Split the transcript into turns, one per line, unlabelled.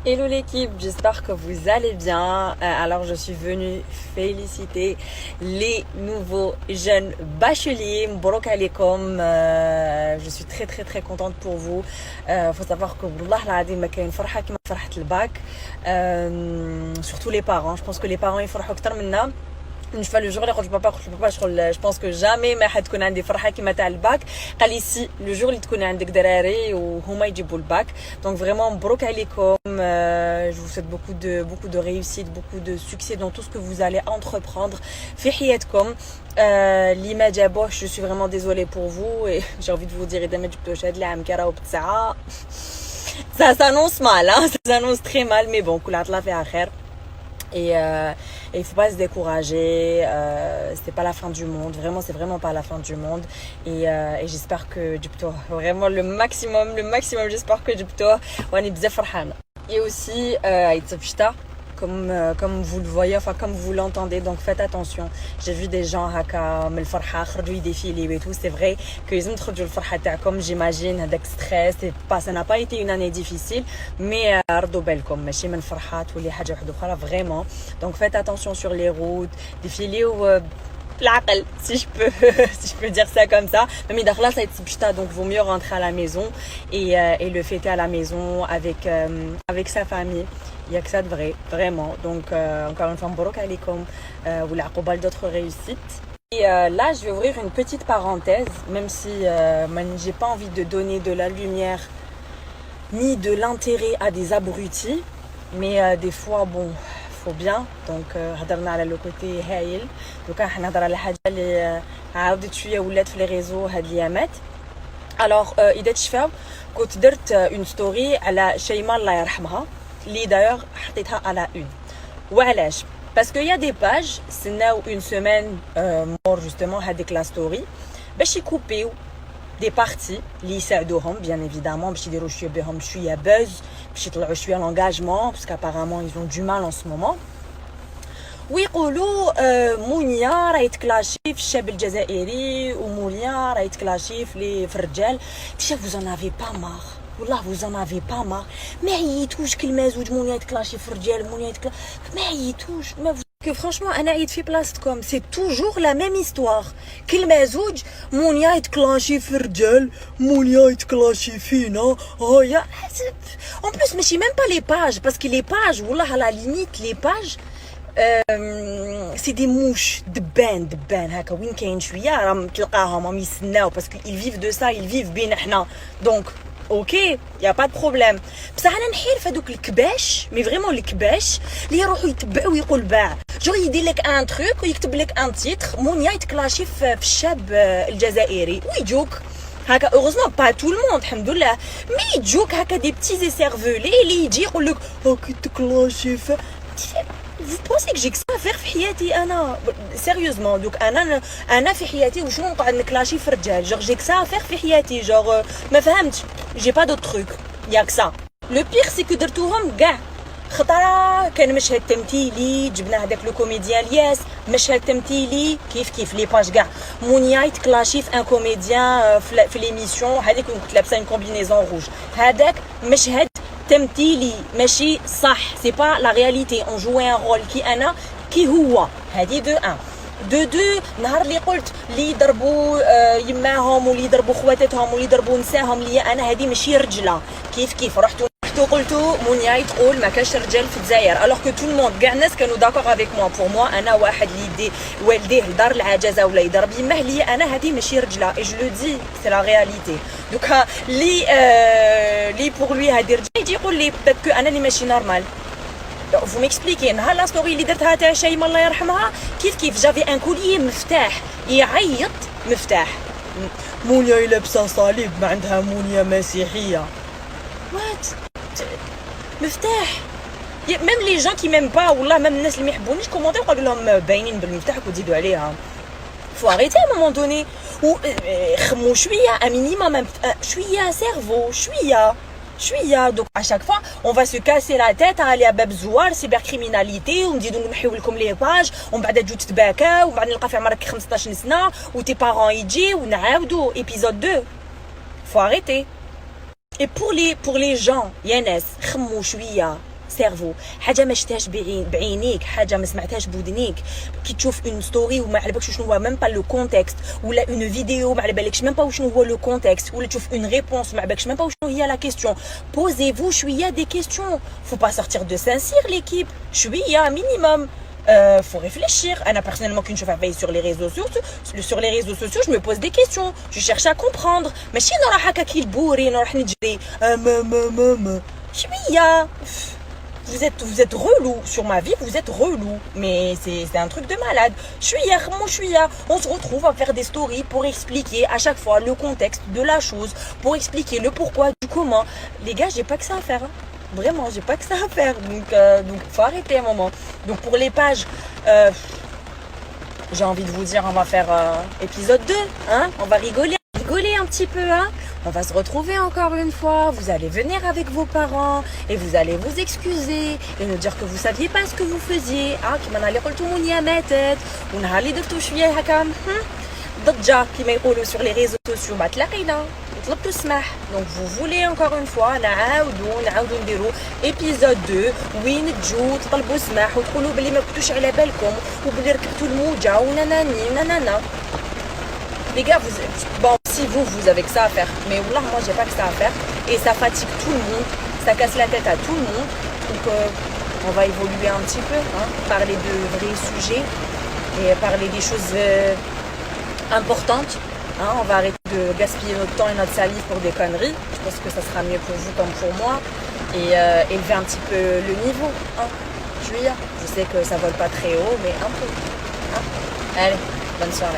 Hello l'équipe, j'espère que vous allez bien. Alors je suis venue féliciter les nouveaux jeunes bacheliers. Mbrok alaikum. Je suis très contente pour vous. Faut savoir que wallah العظيم ما كاين فرحة كيما فرحة الباك. Surtout les parents. Je pense que les parents يفرحوا أكتر منا. Une fois le jour اللي قلت بابا شغل je pense que jamais ما حتكون عندي فرحه كيما تاع الباك. قال لي سي لو جور اللي تكون عندك دراري وهما يجيبوا الباك. Donc vraiment مبروك عليكم. Je vous souhaite beaucoup de réussite, beaucoup de succès dans tout ce que vous allez entreprendre. في حياتكم. اللي ما جابوش je suis vraiment désolée pour vous et j'ai envie de vous dire اذا ما جبتوش هاد العام كي راهو بتسعه. Ça s'annonce mal, hein, ça s'annonce très mal, mais bon كل عطله فيها خير. Et il faut pas se décourager, c'est pas la fin du monde, vraiment c'est vraiment pas la fin du monde et j'espère que جبتوه vraiment le maximum j'espère que جبتوه واني بزاف فرحانه. Et aussi يتصيب شتا comme vous le voyez, enfin comme vous l'entendez, donc faites attention. J'ai vu des gens هكا من الفرحه خرجوا يديفيليو et tout, c'est vrai que لازم تخرجوا الفرحه تاعكم. J'imagine هذاك stress, ça n'a pas été une année difficile, mais ردوا بالكم ماشي من الفرحه تولي حاجه واحده اخرى vraiment. Donc faites attention sur les routes, défilez العقل si je peux dire ça comme ça. Mais داخله ça يتصيب شتا, donc vaut mieux rentrer à la maison et le fêter à la maison avec sa famille. Il n'y a que ça de vrai, vraiment. Donc, encore une fois, مبروك عليكم والعقوبة d'autres réussites. Et là, je vais ouvrir une petite parenthèse, même si j'ai pas envie de donner de la lumière ni de l'intérêt à des abrutis. Mais des fois, bon, faut bien. Donc, هضرنا على le côté هايل. Donc, حنهضر على حاجة اللي عاودت شوية ولات في les réseaux هاد الأيامات. Alors, إذا تشفاو كنت درت une story على شيماء الله يرحمها. اللي d'ailleurs حطيتها à la une. وعلاش؟ parce qu'il y a des pages سناو une semaine mort justement هذيك la story باش يكوبيو des parties اللي يساعدوهم bien évidemment باش يديروا شويه بهم شويه buzz باش يطلعوا شويه l'engagement parce qu'apparemment ils ont du mal en ce moment. ويقولوا مونيا راهي تكلاشي في الشاب الجزائري ومونيا راهي تكلاشي في الرجال. déjà vous en avez pas marre. والله vous en avez pas marre. ما عييتوش كلمه زوج مونيا يتكلاشي في الرجال مونيا ما عييتوش ما que franchement انا عييت في بلاصتكم. c'est toujours la même histoire. كلمه زوج مونيا يتكلاشي في الرجال مونيا يتكلاشي فينا. يا en plus ماشي même pas les pages parce que les pages والله à la limite les pages c'est des mouches دبان هكا وين كاين شويه راهم تلقاهم يسناو parce qu'ils vivent de ça, ils vivent بينا حنا. donc ok, y a pas de problème. بصح انا نحير في هذوك الكباش مي فريمون الكباش اللي يروحوا يتبعوا ويقول باع جو يدير لك ان تروك ويكتب لك ان تيتر مونيا يتكلاشي في الشاب الجزائري ويجوك هكا. اوغوزمون با تو الموند الحمد لله مي يجوك هكا دي بتي زيسيرفولي اللي يجي يقول لك هاكي تكلاشي في. Vous pensez que j'ai que ça à faire في حياتي انا sérieusement. donc انا في حياتي وشنو نقعد نكلاشي في الرجال genre j'ai que ça à faire في حياتي genre ما فهمتش j'ai pas d'autre truc. y a que ça. le pire c'est que درتوهم كاع خطره. كان مشهد تمثيلي جبنا هذاك لو كوميديان الياس مشهد تمثيلي كيف لي باج كاع مونيا يتكلاشي في ان كوميديان في ليميسيون هذيك كنت لابسه ان كومبينيزون روج. هذاك مشهد تمثيلي ماشي صح. سي با لا رياليتي. اون جوي ان رول كي هو هذه دو ان دو نهار اللي قلت اللي يضربوا يماهم واللي يضربوا خواتاتهم واللي يضربوا نساهم لي انا هذه ماشي رجله. كيف رحتوا قلتوا مونيا تقول ما كاش رجال في الجزائر الوغ كو تو الموند كاع الناس كانوا داكور افيك موا. بور موا انا واحد اللي يدي والديه لدار العجزه ولا يضرب يماه لي انا هذه ماشي رجله اي جو لو دي سي لا رياليتي. دوكا لي بور لوي هذه رجله يجي يقول لي بيت كو انا اللي ماشي نورمال. فو ميكسبليكي نهار لا ستوري اللي درتها تاع شيماء الله يرحمها كيف جافي ان كوليي مفتاح يعيط مفتاح مونيا لابسه صليب ما عندها مونيا مسيحيه وات مفتاح. même les gens qui m'aiment pas والله même الناس اللي ما يحبونيش كومونتير قالوا لهم باينين بالمفتاح وتزيدوا عليها. faut arrêter à un moment donné خمو شويه un minimum شويه cerveau شويه. donc à chaque fois on va se casser la tête على على باب زوار cybercriminalité ونزيدوا نمحيو لكم لي باج ومن بعد تجوا تتباكاو ومن بعد نلقى في عمرك 15 سنه وتي بارون يجي ونعاودوا épisode 2. faut arrêter. Et pour les gens, Yanes, خمو شوية سيرفو، حاجه ما شفتهاش بعينيك، حاجه ما سمعتهاش بودنيك. كي تشوف اون ستوري وما على بالكش شنو هو ميم با لو كونتكست، ولا اون فيديو ما على بالكش ميم با شنو هو لو كونتكست، ولا تشوف اون ريبونس ما على بالكش ميم با شنو هي لا كيستيون. posez-vous شويه دي كيستيون. faut pas sortir de Saint-Cyr l'équipe، شويه minimum. Faut réfléchir. Anna, personnellement, qu'une chose à veiller sur les réseaux sociaux, je me pose des questions. Je cherche à comprendre. Mais si on a qui bourré, on a nidjri, vous êtes relou sur ma vie, vous êtes relou. Mais c'est un truc de malade. On se retrouve à faire des stories pour expliquer à chaque fois le contexte de la chose, pour expliquer le pourquoi, du comment. Les gars, j'ai pas que ça à faire. Hein. Vraiment, j'ai pas que ça à faire. Donc faut arrêter un moment. Donc pour les pages, j'ai envie de vous dire, on va faire épisode 2. Hein, on va rigoler un petit peu. Hein. On va se retrouver encore une fois. Vous allez venir avec vos parents et vous allez vous excuser et nous dire que vous saviez pas ce que vous faisiez. Ah, qui m'en allait قلتوني à ma tête. On a allé de شوية هكا ضجة كما يقولوا sur les réseaux sociaux. ما تلاقينا طلبت السماح. Donc vous voulez encore une fois نعاودو نديرو épisode 2 وين تجو تطلبوا السماح وتقولوا بلي ما كنتوش على بالكم وبلي ركبتوا الموجة وناناني. Les gars, si vous avez que ça à faire, mais là, moi, j'ai pas que ça à faire. Et ça fatigue tout le monde, ça casse la tête à tout le monde. Donc, on va évoluer un petit peu, hein, parler de vrais sujets et parler des choses importantes. Hein, on va arrêter de gaspiller notre temps et notre salive pour des conneries. Je pense que ça sera mieux pour vous comme pour moi. Et élever un petit peu le niveau. Hein. Je sais que ça vole pas très haut, mais un peu. Hein. Allez, bonne soirée.